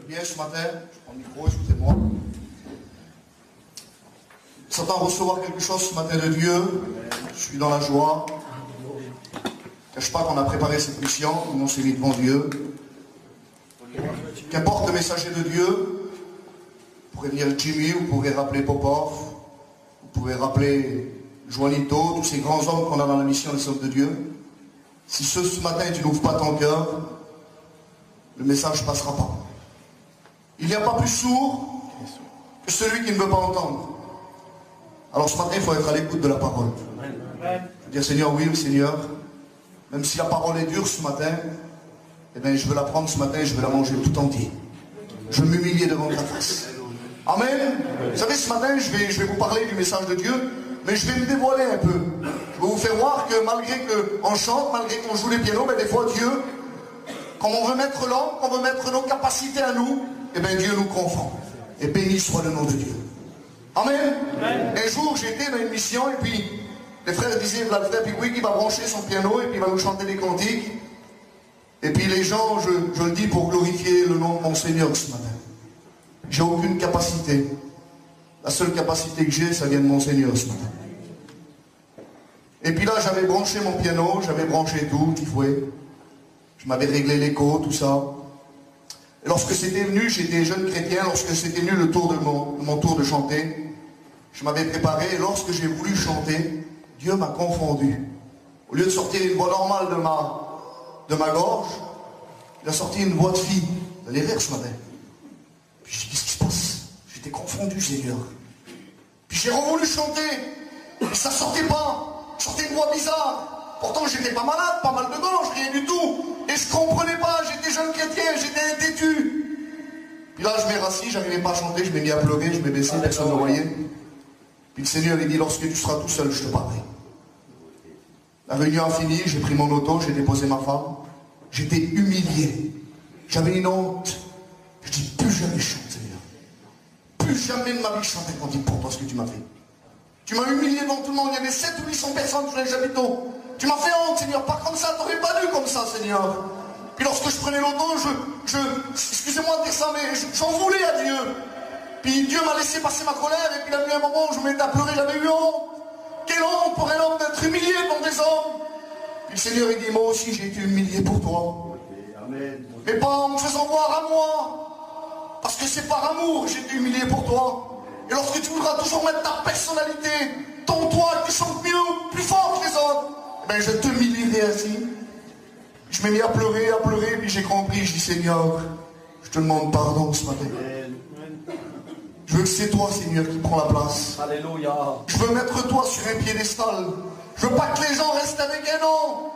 bien ce matin. Je prends le micro, excusez-moi. S'attend à recevoir quelque chose ce matin de Dieu. Je suis dans la joie. Je ne cache pas qu'on a préparé cette mission, on s'est mis devant Dieu. Qu'importe le messager de Dieu, vous pourrez venir Jimmy, vous pourrez rappeler Popov, vous pouvez rappeler Juanito, tous ces grands hommes qu'on a dans la mission des hommes de Dieu. Si ce matin tu n'ouvres pas ton cœur, le message ne passera pas. Il n'y a pas plus sourd que celui qui ne veut pas entendre. Alors ce matin, il faut être à l'écoute de la parole. Dire Seigneur, oui, Seigneur, même si la parole est dure ce matin, eh bien, je veux la prendre ce matin et je veux la manger tout entier. Je veux m'humilier devant ta face. Amen. Vous savez, ce matin, je vais vous parler du message de Dieu, mais je vais me dévoiler un peu. Je vais vous faire voir que malgré qu'on chante, malgré qu'on joue les pianos, ben, des fois Dieu, quand on veut mettre l'homme, quand on veut mettre nos capacités à nous, eh bien Dieu nous confond. Et béni soit le nom de Dieu. Amen. Amen. Un jour, j'étais dans une mission et puis les frères disaient, le frère Pickwick, il va brancher son piano et puis il va nous chanter des cantiques. Et puis les gens, je le dis pour glorifier le nom de mon Seigneur ce matin. J'ai aucune capacité. La seule capacité que j'ai, ça vient de mon Seigneur ce matin. Et puis là, j'avais branché mon piano, j'avais branché tout, petit fouet. Je m'avais réglé l'écho, tout ça. Et lorsque c'était venu, j'étais jeune chrétien, lorsque c'était venu le tour de mon tour de chanter, je m'avais préparé et lorsque j'ai voulu chanter, Dieu m'a confondu. Au lieu de sortir une voix normale de ma gorge, il a sorti une voix de fille. Vous allez rire ce matin. Puis j'ai dit, qu'est-ce qui se passe? J'étais confondu, Seigneur. Puis j'ai voulu chanter, et ça sortait pas. Je sortais une voix bizarre. Pourtant, j'étais pas malade, pas mal de gorge, rien du tout. Et je comprenais pas, j'étais jeune chrétien, j'étais têtu. Puis là, je m'ai rassis, j'arrivais pas à chanter, je m'ai mis à pleurer, je m'ai baissé, personne ne voyait. Puis le Seigneur, il dit, lorsque tu seras tout seul, je te parlerai. La réunion a fini, j'ai pris mon auto, j'ai déposé ma femme. J'étais humilié. J'avais une honte. Je dis, plus jamais je chante, Seigneur. Plus jamais de ma vie je chantais quand il pour toi ce que tu m'as fait. Tu m'as humilié devant tout le monde, il y avait 700 ou 800 personnes sur les chapiteaux. Tu m'as fait honte, Seigneur, pas comme ça, t'aurais pas dû comme ça, Seigneur. Puis lorsque je prenais l'auto, excusez-moi de dire ça, mais j'en voulais à Dieu. Puis Dieu m'a laissé passer ma colère, et puis il a venu un moment où je me mettais à pleurer, j'avais eu honte. Quelle honte pour un homme d'être humilié devant des hommes. Puis le Seigneur, il dit, moi aussi j'ai été humilié pour toi. Mais pas en me faisant voir à moi. Parce que c'est par amour que j'ai été humilié pour toi. Et lorsque tu voudras toujours mettre ta personnalité, ton toi, que tu chantes mieux, plus fort que les autres, ben je t'humilierai ainsi. Je m'ai mis à pleurer, puis j'ai compris, je dis Seigneur, je te demande pardon ce matin. Je veux que c'est toi, Seigneur, qui prends la place. Alléluia. Je veux mettre toi sur un piédestal. Je veux pas que les gens restent avec un nom.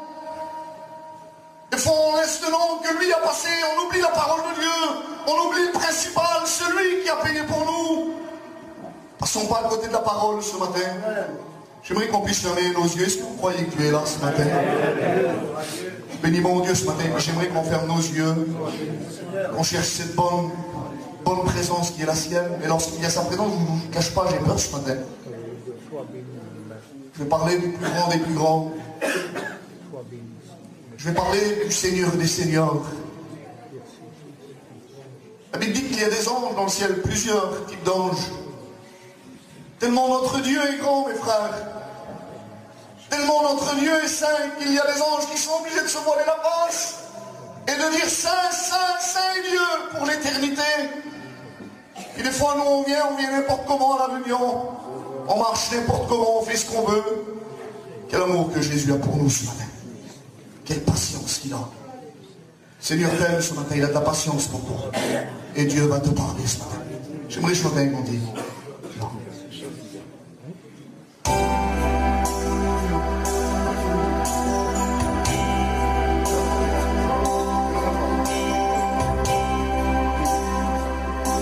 Des fois, on laisse le nom que lui a passé, on oublie la parole de Dieu, on oublie le principal, celui qui a payé pour nous. Passons pas à côté de la parole ce matin. J'aimerais qu'on puisse fermer nos yeux. Est-ce que vous croyez que tu es là ce matin? Bénis mon Dieu ce matin. J'aimerais qu'on ferme nos yeux, qu'on cherche cette bonne présence qui est la sienne. Et lorsqu'il y a sa présence, je ne vous cache pas, j'ai peur ce matin. Je vais parler du plus grand des plus grands. Je vais parler du Seigneur des Seigneurs. La Bible dit qu'il y a des anges dans le ciel, plusieurs types d'anges. Tellement notre Dieu est grand, mes frères. Tellement notre Dieu est saint qu'il y a des anges qui sont obligés de se voiler la face et de dire Saint, Saint, Saint Dieu pour l'éternité. Et des fois, nous, on vient n'importe comment à la réunion. On marche n'importe comment, on fait ce qu'on veut. Quel amour que Jésus a pour nous ce matin. Quelle patience qu'il a. Seigneur t'aime ce matin, il a de la patience pour toi. Et Dieu va te parler ce matin. J'aimerais chanter qu'on dit.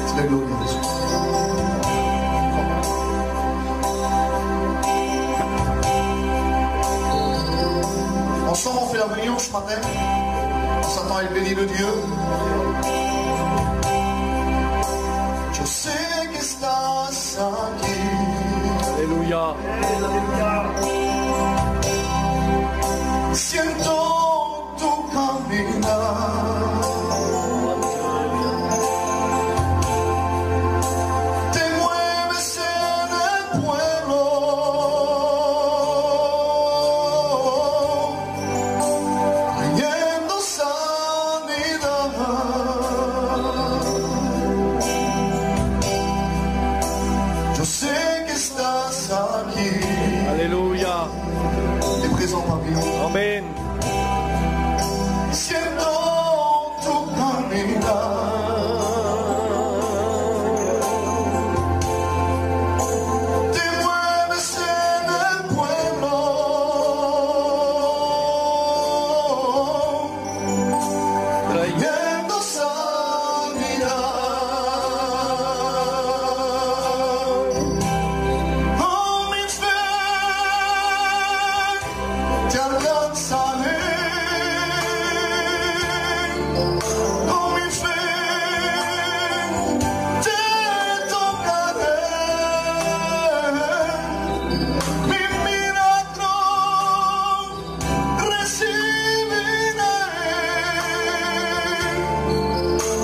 C'est la gloire de Jésus. Ensemble, on fait la réunion ce matin. On s'attend à être béni de Dieu. Je sais que estás aquí. Alléluia. Siento tu caminar. Yo sé que estás aquí. Aleluya. Es présent parmi nous. Amén. Siento tu caminar. Te mueves en el pueblo. Trayendo sanidad. Con mi fe te alcanzaré. Con mi fe te tocaré. Mi milagro recibiré.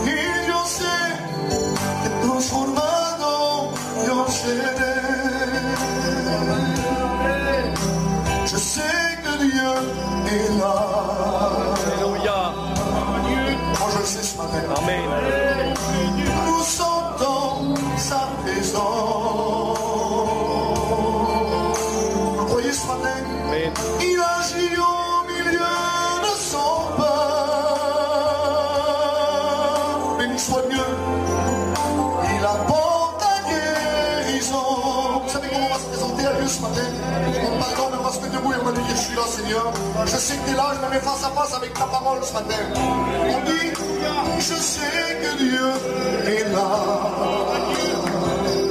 Y yo sé que transformado yo seré. Je sais que Dieu est là. Aleluya. Moi je le sais ce matin. Amén. Nous sentons sa présence. Vous voyez ce matin? Amén. Il agit au milieu de son peuple. Béni soit Dieu. Il apporte la guérison. Vous savez comment on va se présenter à Dieu ce matin? On pardonne, on va se mettre debout et on va lui dire: je suis là, Seigneur. Je sais que tu es là, je me mets face à face avec ta parole ce matin. On dit: je sais que Dieu est là.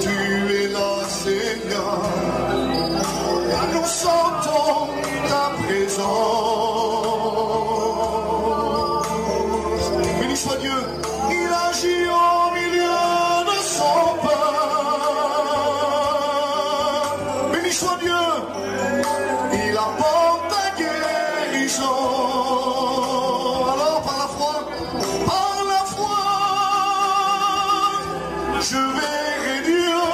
Tu es là, Seigneur. Nous sentons ta présence. Béni soit Dieu. Il agit au milieu de son peuple. Béni soit Dieu. Il apporte la guérison. Alors par la foi, je verrai Dieu.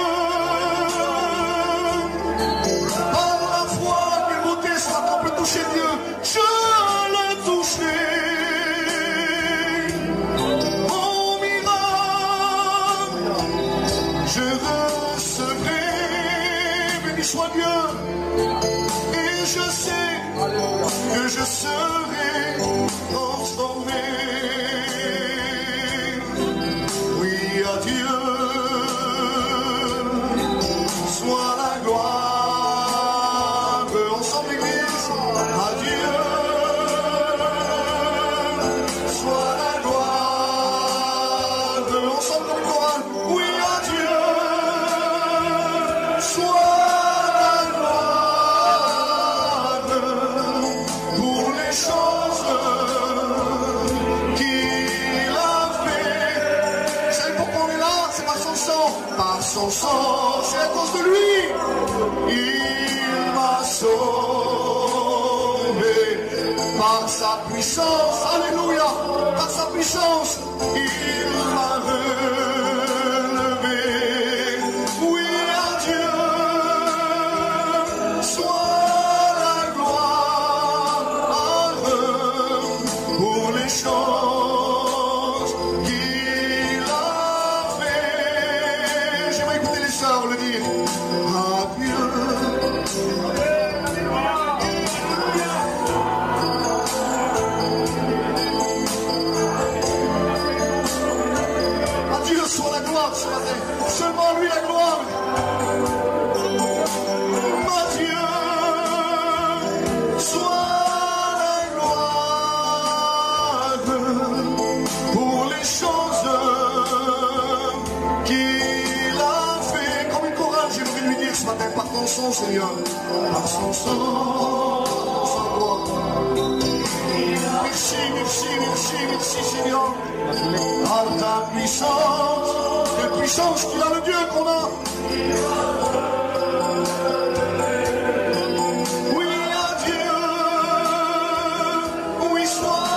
Par la foi, quelle beauté ça qu'on peut toucher Dieu. Je le toucherai. Mon miracle, je recevrai. Béni soit Dieu. Et je sais que je serai transformé. Oui, à Dieu soit la gloire. Ensemble, l'Église. À Dieu soit la gloire. Ensemble, dans le choral. Oui, à Dieu soit la gloire pour les choses qu'il a fait. Vous savez pourquoi on est là? C'est par son sang. Par son sang, c'est à cause de lui. Il m'a sauvé. Par sa puissance, alléluia. Par sa puissance, il m'a relevé. Oui, à Dieu soit la gloire pour les choses qu'il a fait. J'aimerais écouter les sœurs le dire. Adieu. À Dieu soit la gloire ce matin. Seulement lui la gloire. À Dieu soit la gloire pour les choses qu'il a fait. Comme une chorale, j'aimerais lui dire ce matin, par ton sang, Seigneur, par son sang, sa gloire. Merci, merci, merci, merci, Seigneur. Par ta puissance, quelle puissance qu'il a le Dieu qu'on a. Oui, à Dieu, oui, soit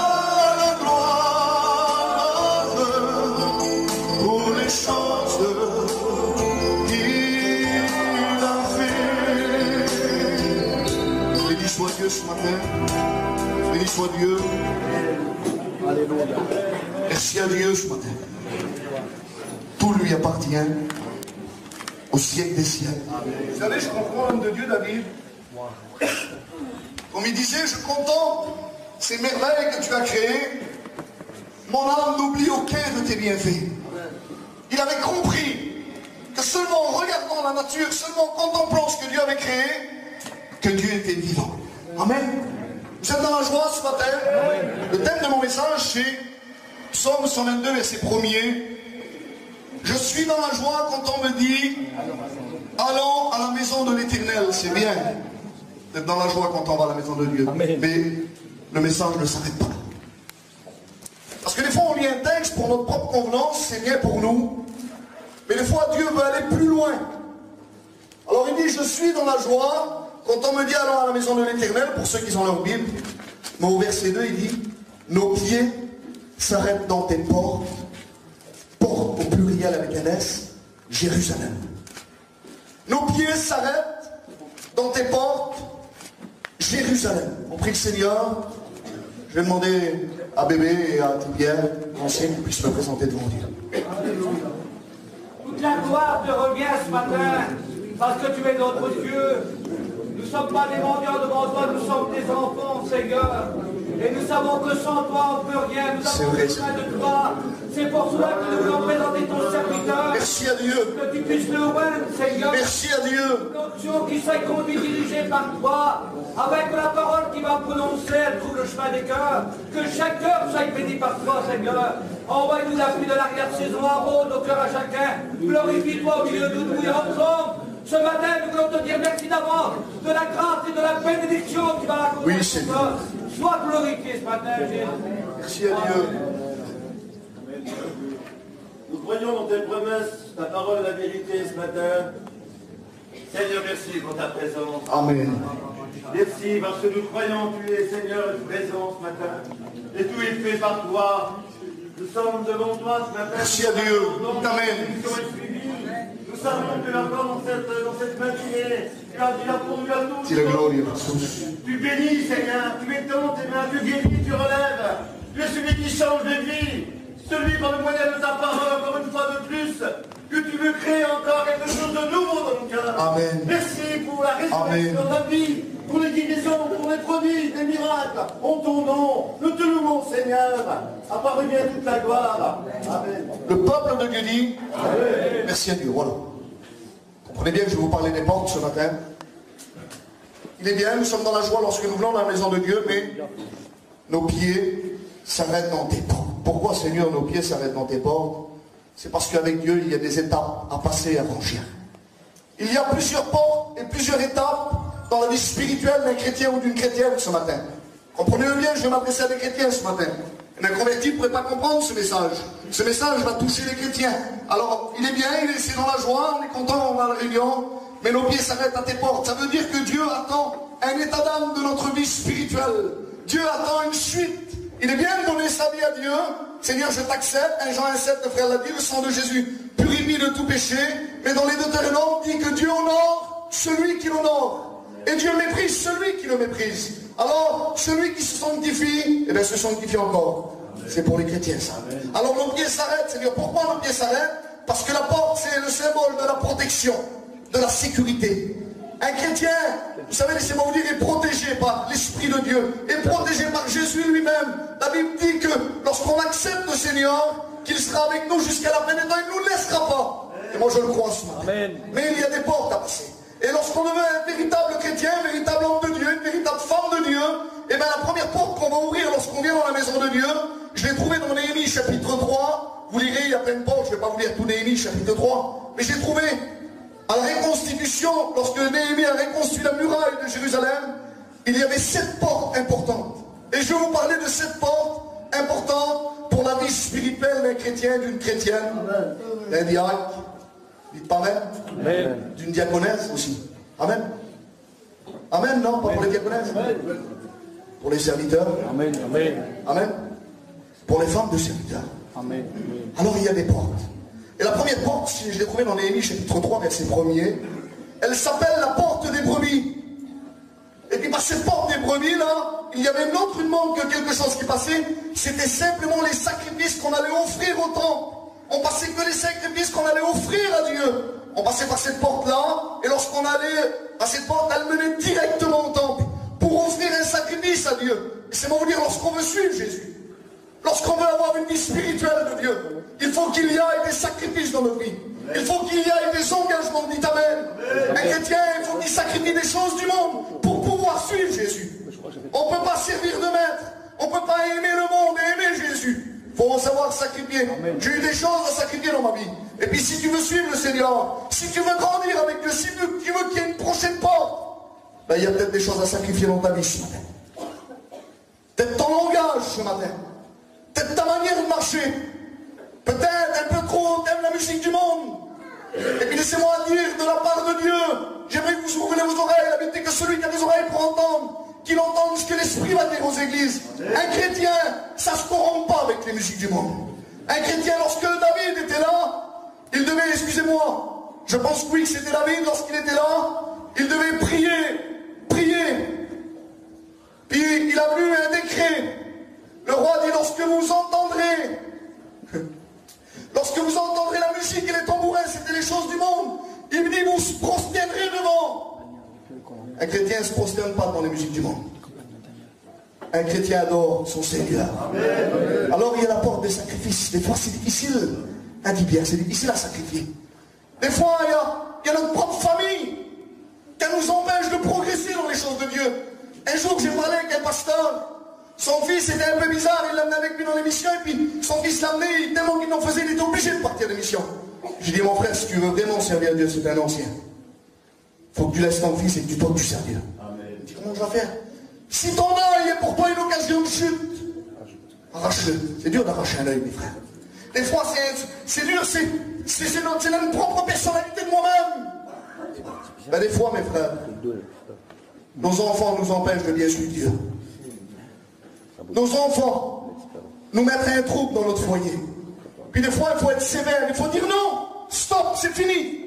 la gloire pour les choses qu'il a fait. Béni soit Dieu ce matin. Béni soit Dieu. Aleluya. Merci à Dieu ce matin. Tout lui appartient au siècle des siècles. Vous savez, je comprends l'homme de Dieu, David. Comme il disait, je contemple ces merveilles que tu as créées. Mon âme n'oublie aucun de tes bienfaits. Il avait compris que seulement en regardant la nature, seulement en contemplant ce que Dieu avait créé, que Dieu était vivant. Amen. Vous êtes dans la joie ce matin? Le thème de mon message, c'est Psaume 122, verset 1er. Je suis dans la joie quand on me dit allons à la maison de l'Éternel. C'est bien d'être dans la joie quand on va à la maison de Dieu. Amen. Mais le message ne s'arrête pas là. Parce que des fois on lit un texte pour notre propre convenance, c'est bien pour nous. Mais des fois Dieu veut aller plus loin. Alors il dit je suis dans la joie quand on me dit allons à la maison de l'Éternel, pour ceux qui ont leur Bible. Mais au verset 2 il dit nos pieds s'arrêtent dans tes portes, portes au pluriel avec un S, Jérusalem. Nos pieds s'arrêtent dans tes portes, Jérusalem. On prie le Seigneur. Je vais demander à Bébé et à Pierre, l'ancien, qu'ils puissent me présenter devant Dieu. Toute la gloire te revient ce matin, parce que tu es notre Dieu. Nous ne sommes pas des mendiants devant toi, nous sommes tes enfants, Seigneur. Et nous savons que sans toi, on ne peut rien. Nous avons besoin de toi. C'est pour cela que nous voulons présenter ton serviteur. Merci à Dieu. Que tu puisses le oindre, Seigneur. Merci à Dieu. Une onction qui soit conduite, dirigée par toi, avec la parole qui va prononcer, elle trouve le chemin des cœurs. Que chaque cœur soit béni par toi, Seigneur. Envoie-nous la pluie de l'arrière-saison, arrose nos cœurs à chacun. Glorifie-toi au milieu de nous et ensemble. Ce matin, nous voulons te dire merci d'avance de la grâce et de la bénédiction qui va accompagner. Oui, Seigneur. Sois glorifié ce matin, Jésus. Merci à Dieu. Nous croyons dans tes promesses, ta parole, la vérité ce matin. Seigneur, merci pour ta présence. Amen. Merci parce que nous croyons que tu es Seigneur et présent ce matin. Et tout est fait par toi. Nous sommes devant toi ce matin. Merci à Dieu. Amen. Nous savons que encore dans cette matinée, tu as pourvu à tous. C'est la gloire de Jésus. Tu bénis, Seigneur, tu étends tes mains, tu guéris, tu relèves. Tu es celui qui change de vie, celui par le moyen de ta parole, encore une fois de plus, que tu veux créer encore quelque chose de nouveau dans nos cœurs. Amen. Merci pour la résurrection de la vie, pour les guérisons, pour les prodiges, les miracles. En ton nom, nous te louons, Seigneur. À part revient toute la gloire. Amen. Le peuple de Dieu dit merci à Dieu. Voilà. Comprenez bien que je vais vous parler des portes ce matin. Il est bien, nous sommes dans la joie lorsque nous venons dans la maison de Dieu, mais nos pieds s'arrêtent dans tes portes. Pourquoi, Seigneur, nos pieds s'arrêtent dans tes portes? C'est parce qu'avec Dieu, il y a des étapes à passer, à franchir. Il y a plusieurs portes et plusieurs étapes dans la vie spirituelle d'un chrétien ou d'une chrétienne ce matin. Comprenez-le bien, je vais m'adresser à des chrétiens ce matin. Un inconverti ne pourrait pas comprendre ce message. Ce message va toucher les chrétiens. Alors, il est bien, c'est dans la joie, on est content, on va à la réunion, mais nos pieds s'arrêtent à tes portes. Ça veut dire que Dieu attend un état d'âme de notre vie spirituelle. Dieu attend une suite. Il est bien de donner sa vie à Dieu. Seigneur, je t'accepte. 1 Jean 1,7, le frère l'a dit, le sang de Jésus purifie de tout péché. Mais dans les Deutéronomes, dit que Dieu honore celui qui l'honore. Et Dieu méprise celui qui le méprise. Alors, celui qui se sanctifie, eh bien, se sanctifie encore. C'est pour les chrétiens, ça. Alors, nos pieds s'arrêtent. C'est-à-dire, pourquoi nos pieds s'arrêtent? Parce que la porte, c'est le symbole de la protection, de la sécurité. Un chrétien, vous savez, laissez-moi vous dire, est protégé par l'Esprit de Dieu, est protégé par Jésus lui-même. La Bible dit que lorsqu'on accepte le Seigneur, qu'il sera avec nous jusqu'à la fin des temps, il ne nous laissera pas. Et moi, je le crois ce matin. Amen. Mais il y a des portes à passer. Et lorsqu'on devient un véritable chrétien, un véritable homme de Dieu, une véritable femme de Dieu, et bien la première porte qu'on va ouvrir lorsqu'on vient dans la maison de Dieu, je l'ai trouvé dans Néhémie chapitre 3. Vous lirez, il y a plein de portes, je ne vais pas vous lire tout Néhémie chapitre 3. Mais j'ai trouvé à la reconstitution, lorsque Néhémie a reconstruit la muraille de Jérusalem, il y avait 7 portes importantes. Et je vais vous parler de 7 portes importantes pour la vie spirituelle d'un chrétien, d'une chrétienne, d'un diacre. Dites pas Amen. Amen. D'une diaconesse aussi. Amen. Amen, non, pas pour les diaconesses. Pour les serviteurs. Amen. Amen. Amen. Pour les femmes de serviteurs. Amen. Alors il y a des portes. Et la première porte, je l'ai trouvée dans Néhémie chapitre 3, verset 1er, elle s'appelle la porte des brebis. Et puis par cette porte des brebis, là, il y avait une autre demande que quelque chose qui passait, c'était simplement les sacrifices qu'on allait au temple, on passait que les sacrifices qu'on allait offrir à Dieu. On passait par cette porte-là, et lorsqu'on allait à cette porte, elle menait directement au temple pour offrir un sacrifice à Dieu. Et c'est moi vous dire, lorsqu'on veut suivre Jésus, lorsqu'on veut avoir une vie spirituelle de Dieu, il faut qu'il y ait des sacrifices dans notre vie. Il faut qu'il y ait des engagements, dit Amen. Un chrétien, il faut qu'il sacrifie des choses du monde pour pouvoir suivre Jésus. On ne peut pas servir de maître. On ne peut pas aimer le monde et aimer Jésus. Il faut savoir sacrifier. J'ai eu des choses à sacrifier dans ma vie. Et puis si tu veux suivre le Seigneur, si tu veux grandir avec Dieu, si tu veux qu'il y ait une prochaine porte, ben, il y a peut-être des choses à sacrifier dans ta vie ce matin. Peut-être ton langage ce matin. Peut-être ta manière de marcher. Peut-être un peu trop t'aimes la musique du monde. Et puis laissez-moi dire de la part de Dieu, j'aimerais que vous ouvrez vos oreilles. La vérité que celui qui a des oreilles pour entendre, qu'il entende ce que l'Esprit va dire aux églises. Un chrétien, ça ne se corrompt pas avec les musiques du monde. Un chrétien, lorsque David était là, il devait, excusez-moi, je pense que oui, que c'était David, lorsqu'il était là, il devait prier. Puis il a lu un décret. Le roi dit, lorsque vous entendrez la musique et les tambourins, c'était les choses du monde, il dit, vous vous prosternerez devant. Un chrétien ne se prosterne pas devant les musiques du monde. Un chrétien adore son Seigneur. Amen. Alors il y a la porte des sacrifices. Des fois c'est difficile, hein, dit Pierre, c'est difficile à sacrifier. Des fois il y a notre propre famille qui nous empêche de progresser dans les choses de Dieu. Un jour j'ai parlé avec un pasteur. Son fils était un peu bizarre, il l'amenait avec lui dans l'émission, et puis son fils l'amenait, tellement qu'il n'en faisait, il était obligé de partir de l'émission. J'ai dit, mon frère, si tu veux vraiment servir Dieu, c'est un ancien. Il faut que tu laisses ton fils et que tu dois du servir. Amen. Je dis, comment je vais faire? Si ton œil est pour toi une occasion de chute, arrache-le. C'est dur d'arracher un œil, mes frères. Des fois, c'est dur, c'est notre propre personnalité de moi-même. Ben, des fois, mes frères, nos enfants nous empêchent de bien suivre Dieu. Nos enfants nous mettent un trouble dans notre foyer. Puis des fois, il faut être sévère. Il faut dire non, stop, c'est fini.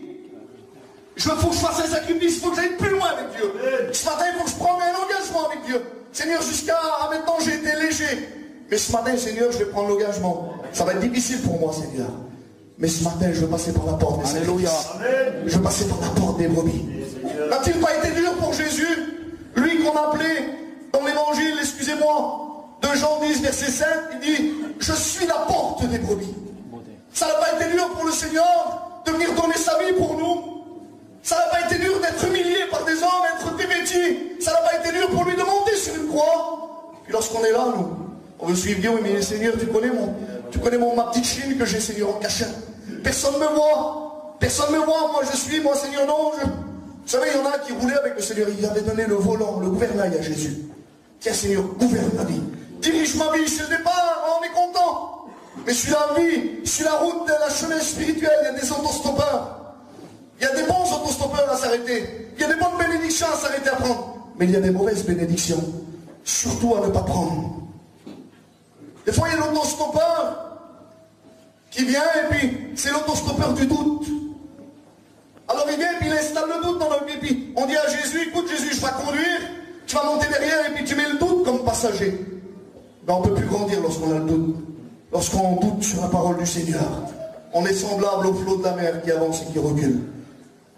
Il faut que je fasse un sacrifice, il faut que j'aille plus loin avec Dieu. Ce matin, il faut que je prenne un engagement avec Dieu. Seigneur, jusqu'à maintenant, j'ai été léger. Mais ce matin, Seigneur, je vais prendre l'engagement. Ça va être difficile pour moi, Seigneur. Mais ce matin, je vais passer par la porte des sacrifices. Je vais passer par la porte des brebis. N'a-t-il pas été dur pour Jésus? Lui qu'on appelait dans l'évangile, excusez-moi, de Jean 10, verset 7, il dit, je suis la porte des brebis. Ça n'a pas été dur pour le Seigneur de venir donner sa vie pour nous. Ça n'a pas été dur d'être humilié par des hommes, d'être dévêti. Ça n'a pas été dur pour lui de monter sur une croix. Puis lorsqu'on est là, nous, on veut suivre Dieu, mais Seigneur, tu connais ma petite chine que j'ai, Seigneur, en cachette. Personne ne me voit. Personne ne me voit. Moi, Seigneur, non. Vous savez, il y en a qui roulaient avec le Seigneur. Il avait donné le volant, le gouvernail à Jésus. Tiens, Seigneur, gouverne ma vie. Dirige ma vie. C'est le départ. On est content. Mais sur la vie, sur la route de la chemin spirituel, il y a des autostoppeurs. Il y a des bons autostoppeurs à s'arrêter. Il y a des bonnes bénédictions à s'arrêter à prendre. Mais il y a des mauvaises bénédictions. Surtout à ne pas prendre. Des fois, il y a l'autostoppeur qui vient et puis c'est l'autostoppeur du doute. Alors il vient et puis il installe le doute dans notre vie. Puis on dit à Jésus, écoute Jésus, je vais conduire, tu vas monter derrière et puis tu mets le doute comme passager. Ben, on ne peut plus grandir lorsqu'on a le doute. Lorsqu'on doute sur la parole du Seigneur. On est semblable au flot de la mer qui avance et qui recule.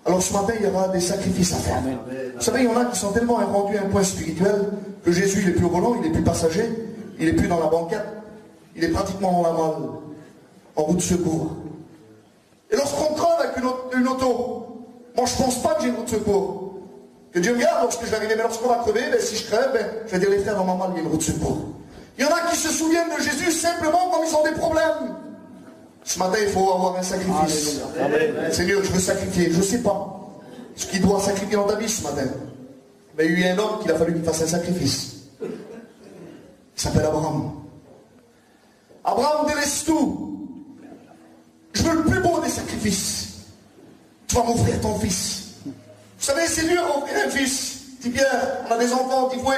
Alors ce matin, il y aura des sacrifices à faire. Amen. Vous savez, il y en a qui sont tellement rendus à un point spirituel que Jésus, il n'est plus au volant, il n'est plus passager, il n'est plus dans la banquette, il est pratiquement dans la malle, en route de secours. Et lorsqu'on creve avec une auto, moi je ne pense pas que j'ai une route de secours. Que Dieu me garde lorsque je vais arriver, mais lorsqu'on va crever, ben, si je crève, ben, je vais dire les frères, dans ma malle, il y a une route de secours. Il y en a qui se souviennent de Jésus simplement quand ils ont des problèmes. Ce matin, il faut avoir un sacrifice. Amen. Seigneur, je veux sacrifier. Je ne sais pas ce qu'il doit sacrifier dans ta vie ce matin. Mais il y a eu un homme qu'il a fallu qu'il fasse un sacrifice. Il s'appelle Abraham. Abraham délaisse tout. Je veux le plus beau des sacrifices. Tu vas m'offrir ton fils. Vous savez, c'est dur d'offrir un fils. Dit Pierre, on a des enfants, dit oui.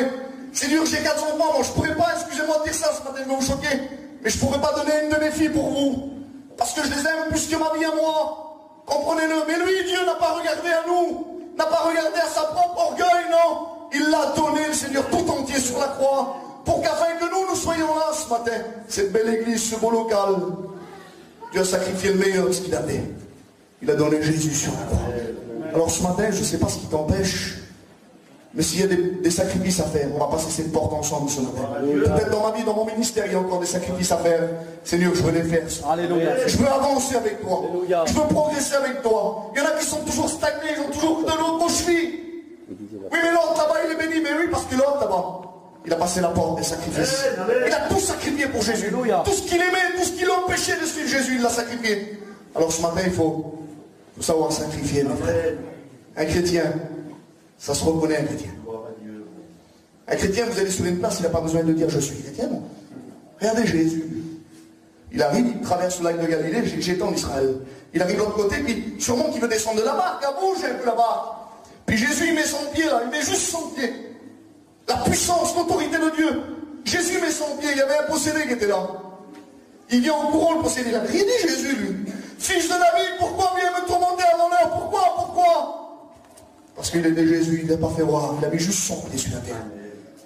C'est dur, j'ai 4 enfants. Moi, je ne pourrais pas, excusez-moi de dire ça ce matin, je vais vous choquer. Mais je ne pourrais pas donner une de mes filles pour vous. Parce que je les aime plus que ma vie à moi. Comprenez-le. Mais lui, Dieu n'a pas regardé à nous. N'a pas regardé à sa propre orgueil, non. Il l'a donné, le Seigneur, tout entier sur la croix. Pour qu'afin que nous soyons là ce matin. Cette belle église, ce beau local. Dieu a sacrifié le meilleur de ce qu'il avait. Il a donné Jésus sur la croix. Alors ce matin, je ne sais pas ce qui t'empêche, mais s'il y a des sacrifices à faire, on va passer cette porte ensemble ce matin. Peut-être dans ma vie, dans mon ministère, il y a encore des sacrifices à faire. Seigneur, je veux les faire. Alléluia. Je veux avancer avec toi. Alléluia. Je veux progresser avec toi. Il y en a qui sont toujours stagnés, ils ont toujours de l'autre aux chevilles. Oui, mais l'autre là-bas, il est béni. Mais oui, parce que l'autre là-bas, il a passé la porte des sacrifices. Il a tout sacrifié pour Jésus. Alléluia. Tout ce qu'il aimait, tout ce qui l'empêchait de suivre Jésus, il l'a sacrifié. Alors ce matin, il faut savoir sacrifier, mes frères. Un chrétien, ça se reconnaît un chrétien. Un chrétien, vous allez sur une place, il n'a pas besoin de dire je suis chrétien, non. Regardez Jésus. Il arrive, il traverse le lac de Galilée, j'étais en Israël. Il arrive de l'autre côté, puis sûrement qu'il veut descendre de la barque, à bouge un peu la barque. Puis Jésus, il met son pied là, il met juste son pied. La puissance, l'autorité de Dieu. Jésus met son pied, il y avait un possédé qui était là. Il vient en courant, le possédé. Il a rien dit Jésus, lui. Fils de David, pourquoi viens me tourmenter avant l'heure? Pourquoi? Parce qu'il était Jésus, il n'a pas fait voir, il a mis juste son pied sur la terre.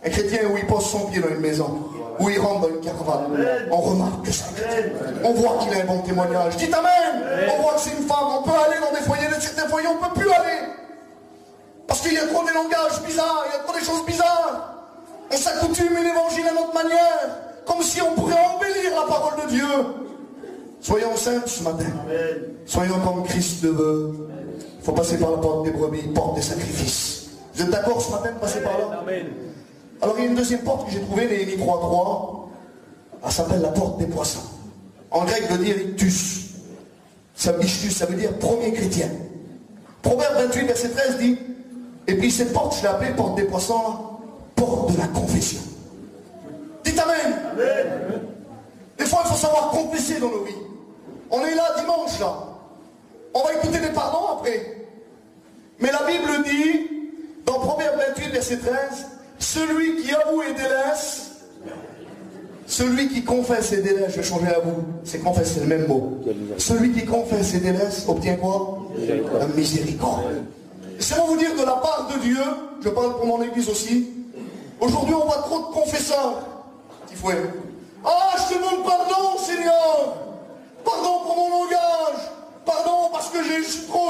Un chrétien où il pose son pied dans une maison, où il rentre dans une caravane, on remarque que c'est un chrétien. On voit qu'il a un bon témoignage. Dites Amen. On voit que c'est une femme. On peut aller dans des foyers, dans certains foyers, on ne peut plus aller. Parce qu'il y a trop de langages bizarres, il y a trop de choses bizarres. On s'accoutume une évangile à notre manière, comme si on pourrait embellir la parole de Dieu. Soyons simples ce matin. Soyons comme Christ le veut. Il faut passer par la porte des brebis, porte des sacrifices. Vous êtes d'accord ce matin de passer par là? Amen. Alors il y a une deuxième porte que j'ai trouvée, Néhémie 3.3. Elle s'appelle la porte des poissons. En grec veut dire ictus. Ça veut dire premier chrétien. Proverbe 28, verset 13 dit, et puis cette porte, je l'ai appelée porte des poissons, là, porte de la confession. Dites Amen. Amen. Des fois, il faut savoir confesser dans nos vies. On est là dimanche, là. On va écouter des pardons après. Mais la Bible dit, dans Proverbe 28, verset 13, celui qui avoue et délaisse, celui qui confesse et délaisse, je vais changer à vous, c'est confesse, c'est le même mot. Celui qui confesse et délaisse obtient quoi? La miséricorde. Laissez-moi vous dire de la part de Dieu, je parle pour mon église aussi, aujourd'hui on voit trop de confesseurs qui font ah, je te demande pardon, Seigneur, pardon pour mon langage, pardon parce que je suis trop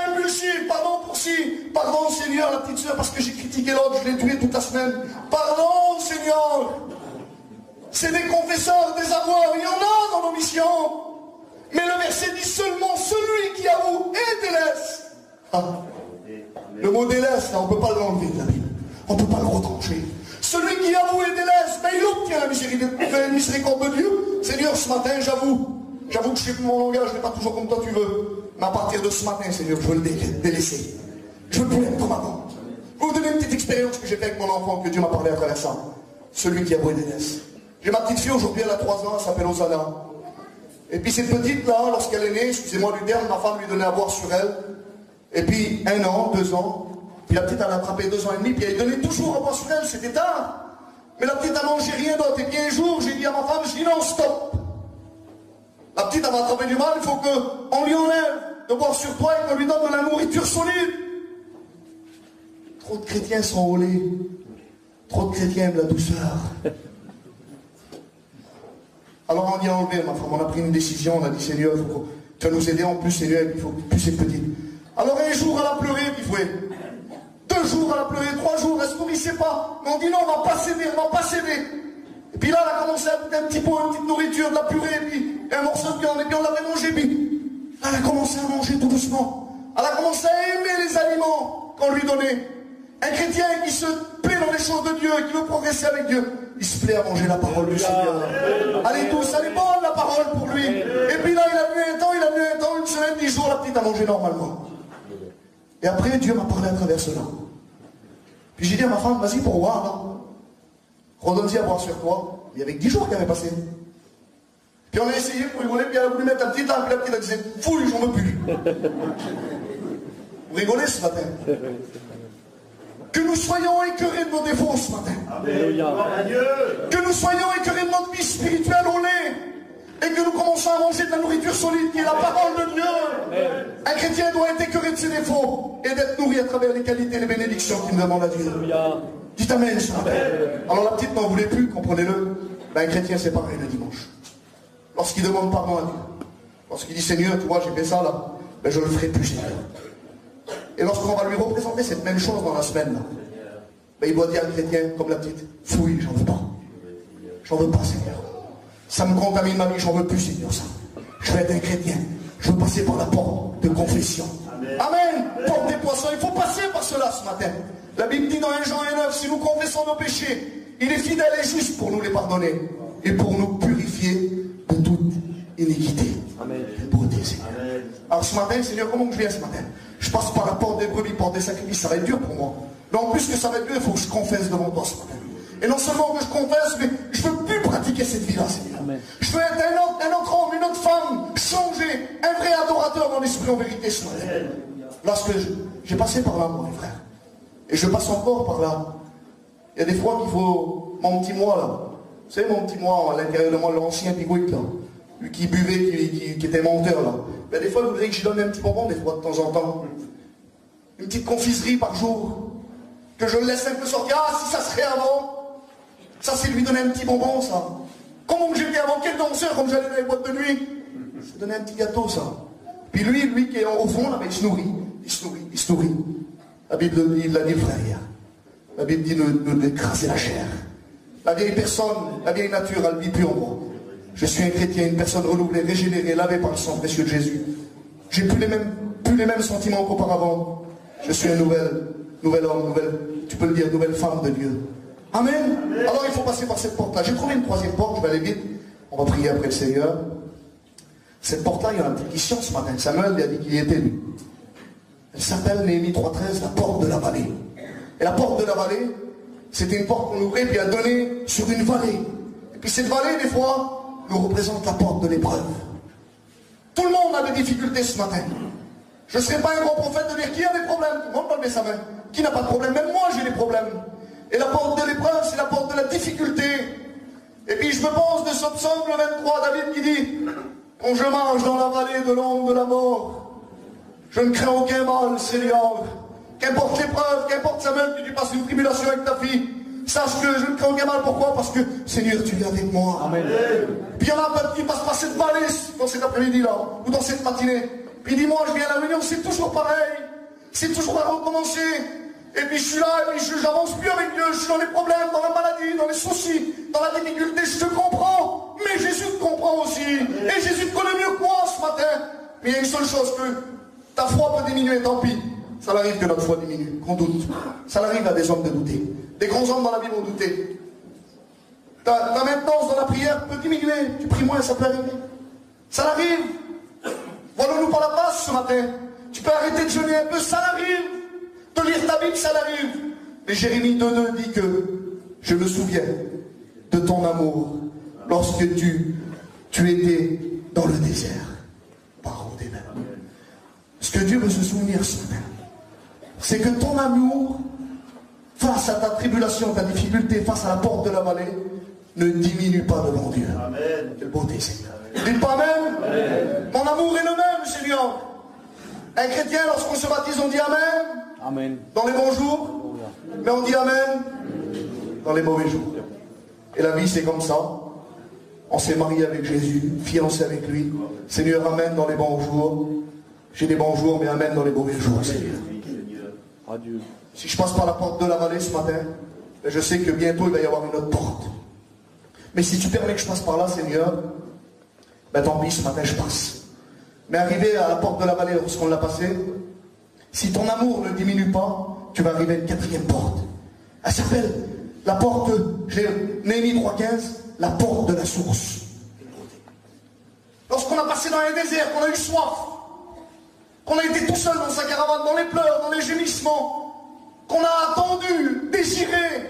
impulsif, pardon pour ci, pardon Seigneur, la petite soeur parce que j'ai critiqué l'autre, je l'ai tué toute la semaine, pardon Seigneur. C'est des confesseurs, des avoueurs, il y en a dans nos missions. Mais le verset dit seulement celui qui avoue et délaisse. Ah. Le mot délaisse, là, on ne peut pas l'enlever de la Bible. On ne peut pas le retrancher. Celui qui avoue et délaisse, ben, il obtient la miséricorde de Dieu. Seigneur, ce matin, j'avoue que je sais mon langage n'est pas toujours comme toi tu veux. Mais à partir de ce matin, Seigneur, je veux le délaisser. Je veux plus être comme avant. Je vais vous donner une petite expérience que j'ai faite avec mon enfant, que Dieu m'a parlé à travers ça. Celui qui avoue et délaisse. J'ai ma petite fille aujourd'hui, elle a 3 ans, elle s'appelle Osana. Et puis cette petite-là, lorsqu'elle est née, excusez-moi du terme, ma femme lui donnait à boire sur elle. Et puis 1 an, 2 ans. Puis la petite, elle a attrapé 2 ans et demi, puis elle donnait toujours à boire sur elle, c'était tard. Mais la petite, elle mangeait rien d'autre. Et puis un jour, j'ai dit à ma femme, je dis non, stop. La petite, elle va attraper du mal, il faut qu'on lui enlève de boire sur toi et qu'on lui donne de la nourriture solide. Trop de chrétiens sont au lait. Trop de chrétiens aiment la douceur. Alors on y a enlevé, ma femme, on a pris une décision, on a dit Seigneur, tu vas nous aider en plus, Seigneur, il faut plus cette petite. Alors un jour elle a pleuré, puis fouet. 2 jours elle a pleuré, 3 jours, elle se nourrissait pas. Mais on dit non, on va pas céder, on va pas céder. Et puis là elle a commencé à goûter un petit pot, une petite nourriture, de la purée, et puis un morceau de viande, et puis on l'avait mangé, puis là, elle a commencé à manger tout doucement. Elle a commencé à aimer les aliments qu'on lui donnait. Un chrétien qui se plaît dans les choses de Dieu, qui veut progresser avec Dieu, il se plaît à manger la parole du Seigneur. Elle est douce, elle est bonne la parole pour lui. Et puis là, il a venu un temps, 1 semaine, 10 jours, la petite a mangé normalement. Et après, Dieu m'a parlé à travers cela. Puis j'ai dit à ma femme, vas-y pour voir, là. Redonne-y à boire sur toi. Il y avait 10 jours qui avaient passé. Puis on a essayé pour rigoler, puis elle a voulu mettre la petite là, puis la petite elle disait, fouille, j'en veux plus. Vous rigolez ce matin? Que nous soyons écœurés de nos défauts ce matin. Alléluia. Que nous soyons écœurés de notre vie spirituelle au lait. Et que nous commençons à manger de la nourriture solide qui est la parole de Dieu. Un chrétien doit être écœuré de ses défauts et d'être nourri à travers les qualités et les bénédictions qu'il nous demande à Dieu. Dites Amen ce matin. Alors la petite n'en voulait plus, comprenez-le. Ben, un chrétien c'est pareil le dimanche. Lorsqu'il demande pardon à Dieu. Parce qu'il dit, Seigneur, tu vois, j'ai fait ça là, ben, je le ferai plus, Seigneur. Et lorsqu'on va lui représenter cette même chose dans la semaine, là, ben, il doit dire al chrétien, comme la petite, fouille, j'en veux pas. J'en veux pas, Seigneur. Ça me contamine ma vie, j'en veux plus, Seigneur, ça. Je vais être un chrétien. Je veux passer par la porte de confession. Amen. Porte des poissons. Il faut passer par cela ce matin. La Bible dit dans 1 Jean 1,9, si nous confessons nos péchés, il est fidèle et juste pour nous les pardonner et pour nous purifier de toute iniquité. Amen. Beauté, Seigneur. Amen. Alors ce matin, Seigneur, comment je viens ce matin? Je passe par la porte des brebis, porte des sacrifices. Ça va être dur pour moi. Mais en plus que ça va être dur, il faut que je confesse devant toi ce matin. Et non seulement que je confesse, mais je ne veux plus pratiquer cette vie-là, Seigneur. Amen. Je veux être un autre homme, une autre femme, changer, un vrai adorateur dans l'esprit en vérité ce matin. Lorsque j'ai passé par là, moi, mes frères, et je passe encore par là, il y a des fois qu'il faut, mon petit moi là, vous savez mon petit moi à l'intérieur de moi, l'ancien pigouic là, lui qui buvait, qui était menteur là, il y a des fois, il voudrait que je donne un petit bonbon, des fois, de temps en temps, une petite confiserie par jour, que je le laisse un peu sortir. Ah, si ça serait avant. Ça, c'est lui donner un petit bonbon, ça. Comment j'étais avant, quel danseur, comme j'allais dans les boîtes de nuit. C'est donner un petit gâteau, ça. Puis lui qui est au fond, là, ben, il se nourrit. Il se nourrit. La Bible dit, l'a dit le frère hier. La Bible dit d'écraser la chair. La vieille personne, la vieille nature, elle ne vit plus en moi. Je suis un chrétien, une personne renouvelée, régénérée, lavée par le sang précieux de Jésus. J'ai plus les mêmes sentiments qu'auparavant. Je suis un nouvel homme, tu peux le dire, nouvelle femme de Dieu. Amen. Amen. Alors il faut passer par cette porte-là. J'ai trouvé une troisième porte, je vais aller vite. On va prier après le Seigneur. Cette porte-là, il y en a un petit qui sort ce matin. Samuel lui a dit qu'il y était lui. Elle s'appelle Néhémie 3,13, la porte de la vallée. Et la porte de la vallée, c'était une porte qu'on ouvrait, puis elle donnait sur une vallée. Et puis cette vallée, des fois, nous représente la porte de l'épreuve. Tout le monde a des difficultés ce matin. Je ne serai pas un grand prophète de dire qui a des problèmes. Tout le monde va lever sa main. Qui n'a pas de problème? Même moi, j'ai des problèmes. Et la porte de l'épreuve, c'est la porte de la difficulté. Et puis je me pense de ce psaume 23, David qui dit, quand je marche dans la vallée de l'ombre de la mort, je ne crains aucun mal, Seigneur. Qu'importe l'épreuve, qu'importe Samuel, que tu passes une tribulation avec ta fille, sache que je ne crains aucun mal. Pourquoi? Parce que, Seigneur, tu es avec moi. Amen. Puis il y en a qui passent par cette vallée, dans cet après-midi-là, ou dans cette matinée. Puis dis-moi, je viens à la réunion, c'est toujours pareil. C'est toujours à recommencer. Et puis je suis là, et puis je n'avance plus avec Dieu, je suis dans les problèmes, dans la maladie, dans les soucis, dans la difficulté, je te comprends, mais Jésus te comprend aussi. Et Jésus te connaît mieux que moi ce matin. Mais il y a une seule chose, que ta foi peut diminuer, tant pis. Ça arrive que notre foi diminue, qu'on doute. Ça arrive à des hommes de douter. Des grands hommes dans la Bible ont douté. Ta maintenance dans la prière peut diminuer, tu pries moins, ça peut arriver. Ça arrive. Voilà-nous par la passe ce matin. Tu peux arrêter de jeûner un peu, ça arrive. De lire ta Bible, ça l'arrive. Mais Jérémie 2,2 dit que je me souviens de ton amour lorsque tu étais dans le désert. Parole des mains. Ce que Dieu veut se souvenir ce matin, c'est que ton amour, face à ta tribulation, ta difficulté, face à la porte de la vallée, ne diminue pas devant Dieu. Amen. Quelle beauté, Seigneur. Dites pas Amen. Amen. Mon amour est le même, Seigneur. Un chrétien, lorsqu'on se baptise, on dit Amen. Amen. Dans les bons jours, mais on dit Amen dans les mauvais jours. Et la vie, c'est comme ça. On s'est marié avec Jésus, fiancé avec lui. Seigneur, Amen dans les bons jours. J'ai des bons jours, mais Amen dans les mauvais jours, Seigneur. Adieu. Si je passe par la porte de la vallée ce matin, je sais que bientôt il va y avoir une autre porte. Mais si tu permets que je passe par là, Seigneur, ben tant pis, ce matin je passe. Mais arrivé à la porte de la vallée, lorsqu'on l'a passé, si ton amour ne diminue pas, tu vas arriver à une quatrième porte. Elle s'appelle la porte, Néhémie 3,15, la porte de la source. Lorsqu'on a passé dans les déserts, qu'on a eu soif, qu'on a été tout seul dans sa caravane, dans les pleurs, dans les gémissements, qu'on a attendu, désiré,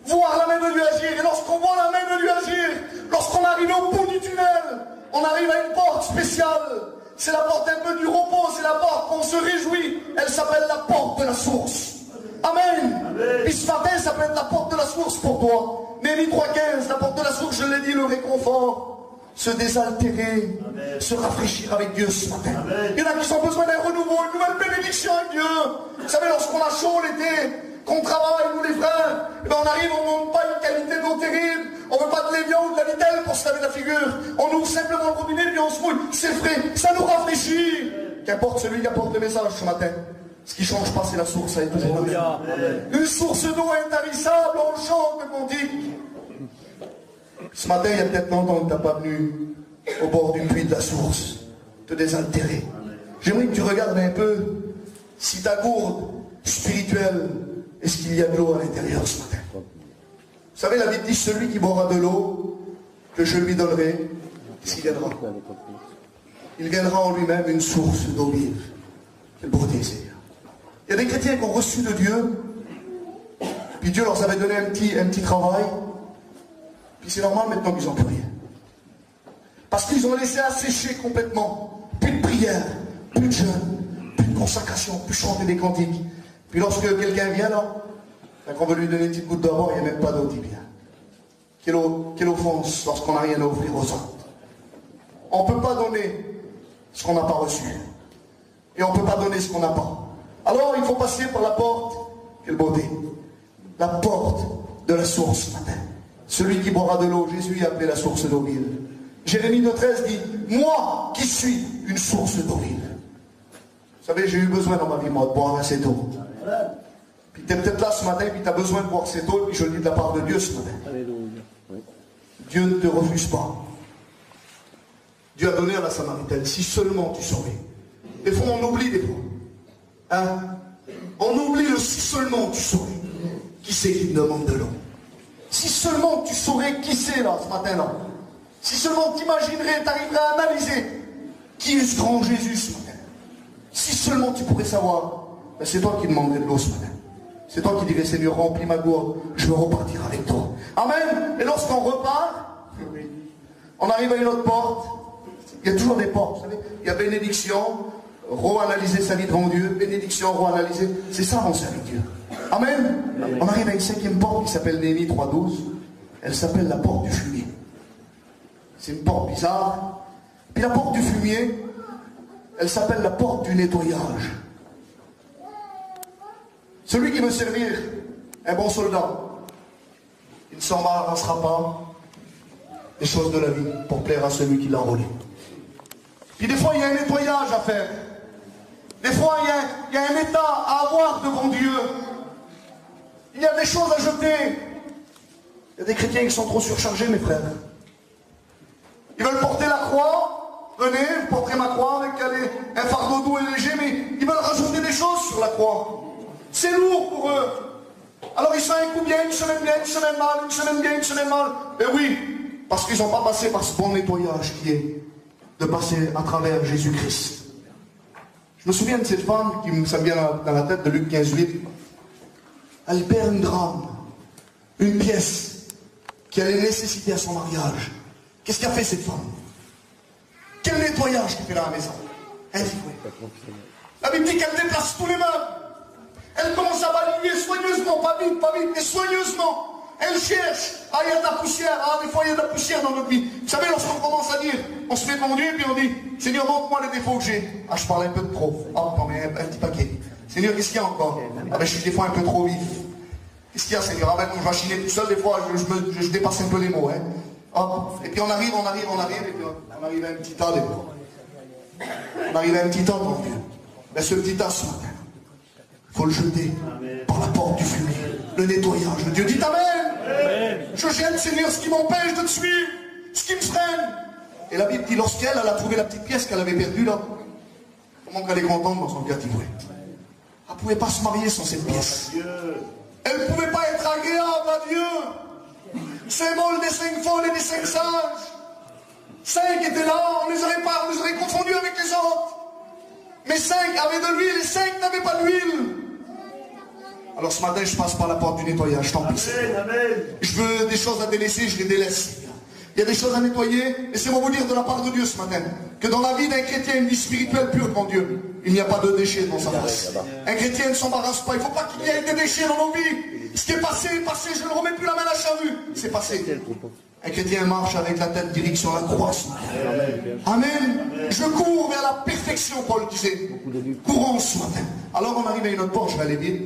voir la main de Dieu agir. Et lorsqu'on voit la main de Dieu agir, lorsqu'on arrive au bout du tunnel, on arrive à une porte spéciale. C'est la porte un peu du repos, c'est la porte qu'on se réjouit. Elle s'appelle la porte de la source. Amen. Amen. Puis ce matin, ça peut être la porte de la source pour toi. Néhémie 3,15, la porte de la source, je l'ai dit, le réconfort. Se désaltérer, amen, se rafraîchir avec Dieu ce matin. Amen. Il y en a qui ont besoin d'un renouveau, une nouvelle bénédiction avec Dieu. Vous savez, lorsqu'on a chaud l'été, qu'on travaille, nous les frères, eh ben on arrive, on ne monte pas une qualité d'eau terrible, on ne veut pas de l'évian ou de la vitelle pour se laver la figure. On ouvre simplement le robinet, puis on se mouille, c'est frais, ça nous rafraîchit. Qu'importe celui qui apporte le message ce matin. Ce qui ne change pas, c'est la source, elle est toujours la même. Une source d'eau intarissable, on le chante, comme on dit. Ce matin, il y a peut-être longtemps que tu n'as pas venu au bord du puits de la source, te désaltérer. J'aimerais que tu regardes un peu si ta gourde spirituelle, est-ce qu'il y a de l'eau à l'intérieur ce matin. Vous savez, la Bible dit, celui qui boira de l'eau, que je lui donnerai, qu'est-ce qu'il gagnera? Il gagnera en lui-même une source d'eau vive. Quelle beauté, Seigneur. Il y a des chrétiens qui ont reçu de Dieu, puis Dieu leur avait donné un petit travail, puis c'est normal maintenant qu'ils n'ont plus rien. Parce qu'ils ont laissé assécher complètement. Plus de prière, plus de jeûne, plus de consacration, plus chanter des cantiques. Puis lorsque quelqu'un vient là, quand on veut lui donner une petite goutte d'or, il n'y a même pas d'eau qui vient. Quelle offense lorsqu'on n'a rien à offrir aux autres. On ne peut pas donner ce qu'on n'a pas reçu. Et on ne peut pas donner ce qu'on n'a pas. Alors il faut passer par la porte, quelle beauté, la porte de la source ce matin. Celui qui boira de l'eau, Jésus a appelé la source d'eau vive. Jérémie 9,13 dit, moi qui suis une source d'eau vive. Vous savez, j'ai eu besoin dans ma vie, moi, de boire cette eau. Puis tu es peut-être là ce matin, puis tu as besoin de boire cette eau, et puis je le dis de la part de Dieu ce matin. Dieu ne te refuse pas. Dieu a donné à la Samaritaine, si seulement tu saurais. Des fois, on oublie des fois. Hein? On oublie le si seulement tu saurais. Qui c'est qui me demande de l'eau? Si seulement tu saurais qui c'est là, ce matin-là. Si seulement tu imaginerais, tu arriverais à analyser qui est ce grand Jésus ce matin. Si seulement tu pourrais savoir, ben c'est toi qui demanderais de l'eau ce matin. C'est toi qui dirais, Seigneur, remplis ma gourde, je veux repartir avec toi. Amen. Et lorsqu'on repart, on arrive à une autre porte. Il y a toujours des portes, vous savez. Il y a bénédiction, re-analyser sa vie devant Dieu, bénédiction, re-analyser. C'est ça, mon service Dieu. Amen. On arrive à une cinquième porte qui s'appelle Néhémie 3,12. Elle s'appelle la porte du fumier. C'est une porte bizarre. Puis la porte du fumier, elle s'appelle la porte du nettoyage. Celui qui veut servir un bon soldat, il ne s'embarrassera pas des choses de la vie pour plaire à celui qui l'a enrôlé. Puis des fois, il y a un nettoyage à faire. Des fois, il y a un état à avoir devant Dieu. Il y a des choses à jeter. Il y a des chrétiens qui sont trop surchargés, mes frères. Ils veulent porter la croix. Venez, vous porterez ma croix avec un fardeau doux et léger, mais ils veulent rajouter des choses sur la croix. C'est lourd pour eux. Alors ils sont un coup bien, une semaine mal, une semaine bien, une semaine mal. Et oui, parce qu'ils n'ont pas passé par ce bon nettoyage qui est de passer à travers Jésus-Christ. Je me souviens de cette femme qui me vient dans la tête de Luc 15,8. Elle perd une drame, une pièce qui allait nécessiter à son mariage. Qu'est-ce qu'a fait cette femme? Quel nettoyage qu'elle fait dans la maison? Elle dit oui. La Bible dit qu'elle déplace tous les meubles. Elle commence à balayer soigneusement, pas vite, mais soigneusement. Elle cherche. Ah, il y a de la poussière. Ah, des fois, il y a de la poussière dans notre vie. Vous savez, lorsqu'on commence à dire, on se met devant Dieu, puis on dit, Seigneur, montre-moi les défauts que j'ai. Ah, je parle un peu de trop. Ah, non, mais un petit paquet. Seigneur, qu'est-ce qu'il y a encore? Ah, ben, je suis des fois un peu trop vif. Qu'est-ce qu'il y a, Seigneur? Ah, ben, quand je vais chiner tout seul, des fois, je dépasse un peu les mots, hein. Hop. Et puis on arrive, et puis on arrive à un petit tas, des fois. On arrive à un petit tas, mon Dieu. Ben, ce petit tas, ce matin, il faut le jeter par la porte du fumier. Le nettoyage de Dieu. Dites Amen. Amen. Je jette, Seigneur, ce qui m'empêche de te suivre, ce qui me freine. Et la Bible dit, lorsqu'elle a trouvé la petite pièce qu'elle avait perdue là, comment qu'elle est contente dans son cœur qui voulait. Elle ne pouvait pas se marier sans cette pièce. Elle ne pouvait pas être agréable à Dieu. Symbole des 5 folles et des 5 sages. 5 étaient là, on les aurait confondus avec les autres. Mais 5 avaient de l'huile et 5 n'avaient pas d'huile. Alors ce matin, je passe par la porte du nettoyage, tant pis. Je veux des choses à délaisser, je les délaisse. Il y a des choses à nettoyer, laissez-moi vous dire de la part de Dieu ce matin, que dans la vie d'un chrétien, une vie spirituelle pure devant Dieu, il n'y a pas de déchets dans sa face. Un chrétien ne s'embarrasse pas, il ne faut pas qu'il y ait des déchets dans nos vies. Ce qui est passé, je ne remets plus la main à la charrue. C'est passé. Un chrétien marche avec la tête direction la croix ce matin. Amen. Je cours vers la perfection, Paul disait. Courons ce matin. Alors on arrive à une autre porte, je vais aller vite.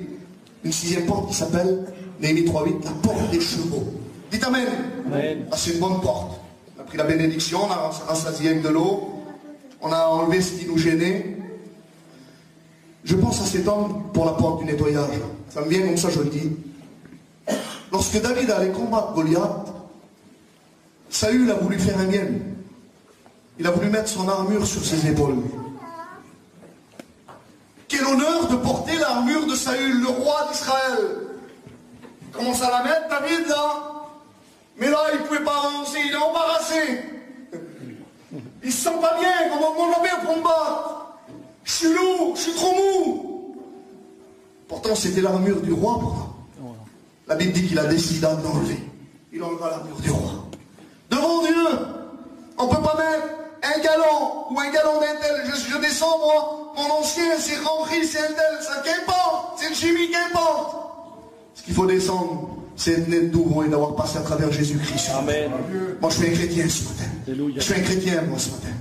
Une 6e porte qui s'appelle, Néhémie 3,8, la porte des chevaux. Dites Amen. Amen. Ah, c'est une bonne porte. pris la bénédiction, on a rassasié avec de l'eau, on a enlevé ce qui nous gênait. Je pense à cet homme pour la porte du nettoyage. Ça me vient comme ça, je le dis. Lorsque David allait combattre Goliath, Saül a voulu faire un bien. Il a voulu mettre son armure sur ses épaules. Quel honneur de porter l'armure de Saül, le roi d'Israël. Il commence à la mettre, David, là. Mais là, il ne pouvait pas avancer, il est embarrassé. Il se sent pas bien, comment on l'a bien pour me battre. Je suis lourd, je suis trop mou. Pourtant, c'était l'armure du roi, pourtant. La Bible dit qu'il a décidé d'enlever. Il enleva l'armure du roi. Devant Dieu, on ne peut pas mettre un galon ou un galon d'un tel. Je descends, moi, mon ancien, c'est Henri, c'est un tel. Ça, qu'importe, c'est une chimie, qu'importe. Ce qu'il faut descendre, c'est être né de nouveau et d'avoir passé à travers Jésus-Christ. Amen. Moi, je suis un chrétien ce matin. Alléluia. Je suis un chrétien, moi, ce matin.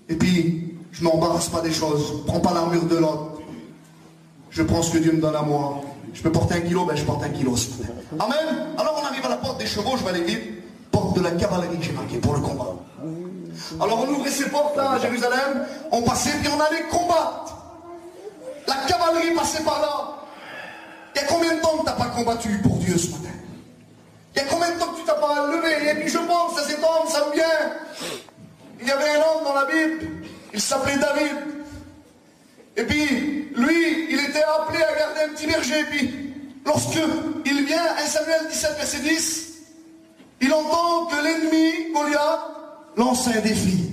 Et puis, je ne m'embarrasse pas des choses. Je ne prends pas l'armure de l'autre. Je prends ce que Dieu me donne à moi. Je peux porter 1 kilo, ben je porte 1 kilo ce matin. Amen. Alors, on arrive à la porte des chevaux, je vais aller vite. Porte de la cavalerie, j'ai marqué, pour le combat. Alors, on ouvrait ces portes-là à Jérusalem. On passait, puis on allait combattre. La cavalerie passait par là. Il y a combien de temps que tu n'as pas combattu pour Dieu ce matin? Il y a combien de temps que tu t'as pas levé? Et puis je pense à cet homme, ça me vient. Il y avait un homme dans la Bible, il s'appelait David. Et puis, lui, il était appelé à garder un petit berger. Et puis, lorsque il vient, 1 Samuel 17, verset 10, il entend que l'ennemi, Goliath, lance un défi.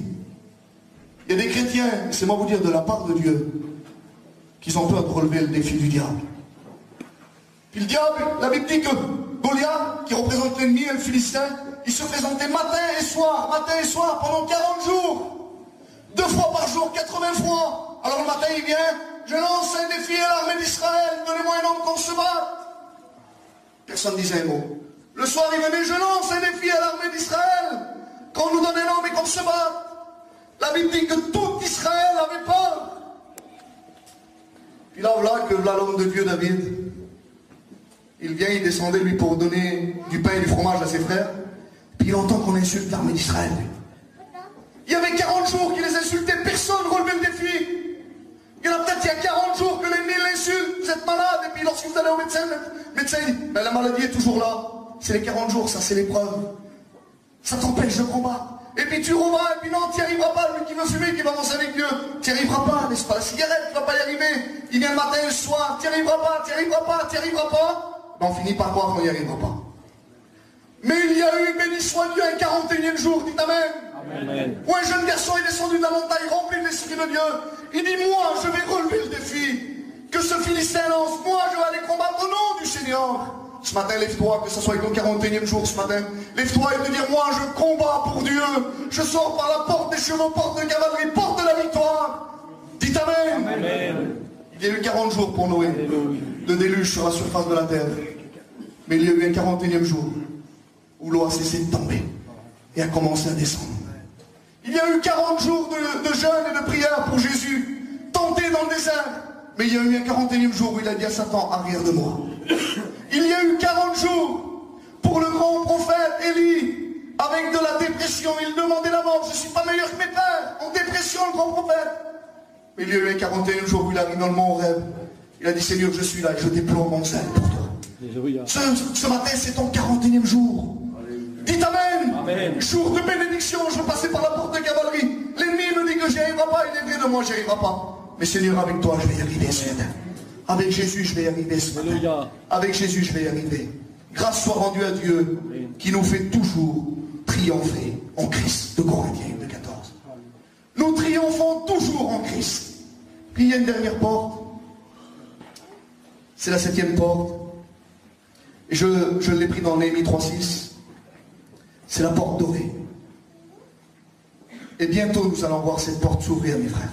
Il y a des chrétiens, c'est moi vous dire de la part de Dieu, qu'ils ont peur de relever le défi du diable. Puis le diable, la Bible dit que Goliath, qui représente l'ennemi et le Philistin, il se présentait matin et soir, pendant 40 jours. 2 fois par jour, 80 fois. Alors le matin, il vient, je lance un défi à l'armée d'Israël, donnez-moi un homme qu'on se batte. Personne ne disait un mot. Le soir, il venait, je lance un défi à l'armée d'Israël, qu'on nous donne un homme et qu'on se batte. La Bible dit que tout Israël avait peur. Puis là, voilà que l'homme de Dieu, David, il vient, il descendait lui pour donner du pain et du fromage à ses frères. Puis il entend qu'on insulte l'armée d'Israël. Il y avait 40 jours qu'il les insultait, personne ne relevait le défi. Il y en a peut-être il y a 40 jours que l'ennemi l'insulte, vous êtes malade, et puis lorsque vous allez au médecin, le médecin dit, ben, la maladie est toujours là. C'est les 40 jours, ça c'est l'épreuve. Ça t'empêche de combattre. Et puis tu revas, et puis non, tu n'y arriveras pas, lui qui veut fumer, qui va avancer avec Dieu. Tu n'y arriveras pas, n'est-ce pas? La cigarette, tu ne vas pas y arriver. Il vient le matin et le soir, tu n'y arriveras pas, tu n'y arriveras pas, tu n'y arriveras pas. Ben, on finit par croire qu'on n'y arrivera pas. Mais il y a eu, béni soit Dieu, un 41e jour, dites Amen. Amen. Où un jeune garçon est descendu de la montagne rempli de l'esprit de Dieu. Il dit, moi, je vais relever le défi que ce Philistin lance. Moi, je vais aller combattre au nom du Seigneur. Ce matin, lève-toi, que ce soit ton 41e jour ce matin. Lève-toi et te dire, moi, je combats pour Dieu. Je sors par la porte des chevaux, porte de cavalerie, porte de la victoire. Dites Amen. Amen. Il y a eu 40 jours pour Noé de déluge sur la surface de la terre. Mais il y a eu un 41e jour où l'eau a cessé de tomber et a commencé à descendre. Il y a eu 40 jours de jeûne et de prière pour Jésus, tenté dans le désert. Mais il y a eu un 41e jour où il a dit à Satan, arrière de moi. Il y a eu 40 jours pour le grand prophète Élie, avec de la dépression. Il demandait la mort. Je ne suis pas meilleur que mes pères. En dépression, le grand prophète. Mais il y a eu un 41e jour où il arrive dans le mont rêve. Il a dit, Seigneur, je suis là et je déploie mon zèle pour toi. Ce matin, c'est ton 41e jour. Dites Amen. Amen. Jour de bénédiction, je passais par la porte de cavalerie. L'ennemi me dit que j'y arriverai pas. Il est vrai de moi, j'y arriverai pas. Mais Seigneur, avec toi, je vais y arriver ce matin. Avec Jésus, je vais y arriver ce matin. Alléluia. Avec Jésus, je vais y arriver. Grâce soit rendue à Dieu, qui nous fait toujours triompher en Christ. De Corinthiens de 14. Nous triomphons toujours en Christ. Puis il y a une dernière porte. C'est la 7e porte. Et je l'ai pris dans Néhémie 3:6. C'est la porte dorée. Et bientôt, nous allons voir cette porte s'ouvrir, mes frères.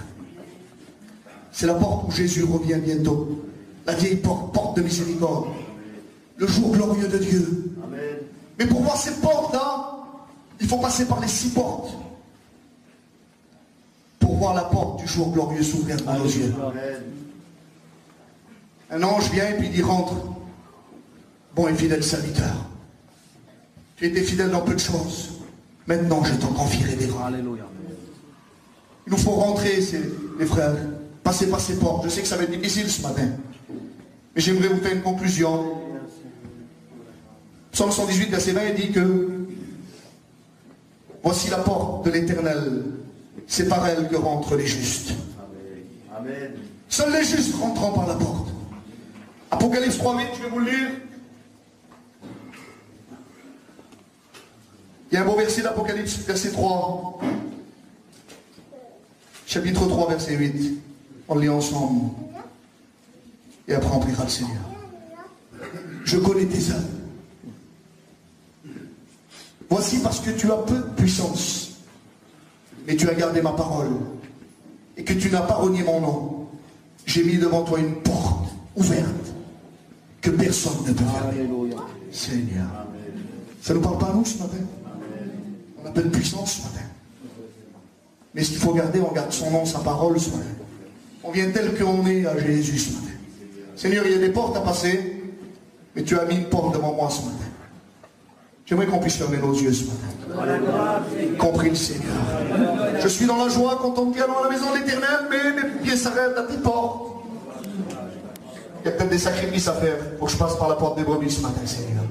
C'est la porte où Jésus revient bientôt. La vieille porte, porte de miséricorde. Le jour glorieux de Dieu. Amen. Mais pour voir cette porte-là, il faut passer par les 6 portes. Pour voir la porte du jour glorieux s'ouvrir dans nos yeux. Amen. Un ange vient et puis il dit, rentre. Bon et fidèle serviteur. Tu étais fidèle dans peu de choses. Maintenant, je t'en confierai des grands. Alléluia. Il nous faut rentrer, les frères, passer par ces portes. Je sais que ça va être difficile ce matin, mais j'aimerais vous faire une conclusion. Psaume 118, verset 20, il dit que voici la porte de l'Éternel, c'est par elle que rentrent les justes. Amen. Seuls les justes rentrant par la porte. Apocalypse 3, 8, je vais vous le lire. Il y a un beau verset d'Apocalypse, verset 3. Chapitre 3, verset 8. On le lit ensemble. Et après on priera le Seigneur. Je connais tes œuvres. Voici parce que tu as peu de puissance, mais tu as gardé ma parole, et que tu n'as pas renié mon nom. J'ai mis devant toi une porte ouverte, que personne ne peut fermer. Alléluia. Seigneur. Ça ne nous parle pas à nous ce matin? On a peu de puissance ce matin. Mais ce qu'il faut garder, on garde son nom, sa parole ce matin. On vient tel qu'on est à Jésus ce matin. Seigneur, il y a des portes à passer, mais tu as mis une porte devant moi ce matin. J'aimerais qu'on puisse fermer nos yeux ce matin. Compris le Seigneur. Je suis dans la joie, content de dire dans la maison de l'Éternel, mais mes pieds s'arrêtent à tes portes. Il y a peut-être des sacrifices à faire. Il faut que je passe par la porte des brebis ce matin, Seigneur.